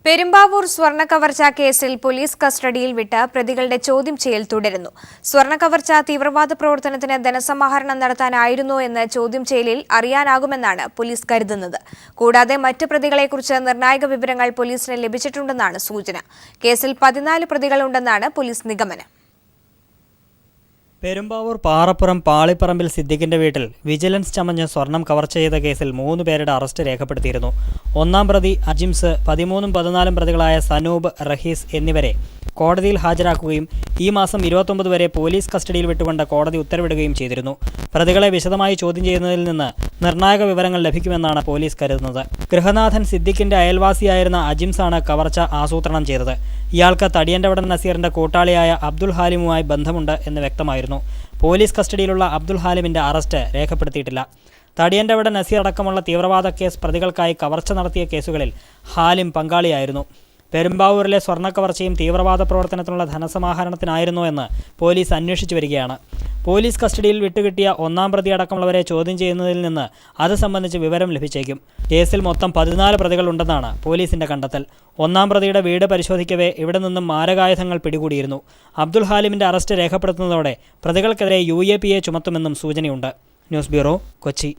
പെരുമ്പാവൂർ സ്വർണ്ണ കവർച്ച കേസിൽ പോലീസ് കസ്റ്റഡിയിൽ വിട്ട് പ്രതികളുടെ ചോദ്യം ചെയ്യൽ തുടരുന്നു. സ്വർണ്ണ കവർച്ച തീവ്രവാദ പ്രവർത്തനത്തിന് ധനസമാഹരണം നടത്താനായിരുന്നോ എന്ന് ചോദ്യം ചെയ്യലിൽ അറിയാനാകുമെന്നാണ് പോലീസ് കരുതുന്നത്. കൂടാതെ മറ്റ് പ്രതികളെക്കുറിച്ച് നിർണായക വിവരങ്ങൾ പോലീസിന് ലഭിച്ചിട്ടുണ്ടെന്നാണ് സൂചന. കേസിൽ 14 പ്രതികളുണ്ടെന്നാണ് പോലീസ് നിഗമനം. പെരുമ്പാവൂർ പാറപ്പുറം പാളിപ്പറമ്പിൽ സിദ്ദിഖിന്റെ വീട്ടിൽ വിജിലൻസ് ചമഞ്ഞ് സ്വർണം കവർച്ച ചെയ്ത കേസിൽ 3 പേരുടെ അറസ്റ്റ് രേഖപ്പെടുത്തിയിരുന്നു. ഒന്നാം പ്രതി അജിംസ്, 13ഉം 14ഉം പ്രതികളായ സനൂപ്, റഹീസ് എന്നിവരെ കോടതിയിൽ ഹാജരാക്കുകയും ഈ മാസം 29 വരെ പോലീസ് കസ്റ്റഡിയിൽ വിട്ടുകൊണ്ട് കോടതി ഉത്തരവിടുകയും ചെയ്തിരുന്നു. പ്രതികളെ വിശദമായി ചോദ്യം ചെയ്യുന്നതിൽ നിന്ന് നിർണായക വിവരങ്ങൾ ലഭിക്കുമെന്നാണ് പോലീസ് കരുതുന്നത്. ഗൃഹനാഥൻ സിദ്ദിഖിന്റെ അയൽവാസിയായിരുന്ന അജിംസാണ് കവർച്ച ആസൂത്രണം ചെയ്തത്. ഇയാൾക്ക് തടിയൻ്റെവടൻ നസീറിന്റെ കൂട്ടാളിയായ അബ്ദുൽ ഹാലിമുമായി ബന്ധമുണ്ട് എന്ന് വ്യക്തമായിരുന്നു. പോലീസ് കസ്റ്റഡിയിലുള്ള അബ്ദുൽ ഹാലിമിന്റെ അറസ്റ്റ് രേഖപ്പെടുത്തിയിട്ടില്ല. തടിയൻ്റെവടൻ നസീർ അടക്കമുള്ള തീവ്രവാദ കേസ് പ്രതികൾക്കായി കവർച്ച നടത്തിയ കേസുകളിൽ ഹാലിം പങ്കാളിയായിരുന്നു. പെരുമ്പാവൂരിലെ സ്വർണ്ണക്കവർച്ചയും തീവ്രവാദ പ്രവർത്തനത്തിനുള്ള ധനസമാഹരണത്തിനായിരുന്നോ എന്ന് പോലീസ് അന്വേഷിച്ചു വരികയാണ്. പോലീസ് കസ്റ്റഡിയിൽ വിട്ടുകിട്ടിയ ഒന്നാം പ്രതി അടക്കമുള്ളവരെ ചോദ്യം ചെയ്യുന്നതിൽ നിന്ന് അത് സംബന്ധിച്ച് വിവരം ലഭിച്ചേക്കും. കേസിൽ മൊത്തം 14 പ്രതികളുണ്ടെന്നാണ് പോലീസിന്റെ കണ്ടെത്തൽ. ഒന്നാം പ്രതിയുടെ വീട് പരിശോധിക്കവേ ഇവിടെ നിന്നും മാരകായുധങ്ങൾ പിടികൂടിയിരുന്നു. അബ്ദുൽ ഹാലിമിന്റെ അറസ്റ്റ് രേഖപ്പെടുത്തുന്നതോടെ പ്രതികൾക്കെതിരെ UAPA ചുമത്തുമെന്നും സൂചനയുണ്ട്. News bureau, Kochi.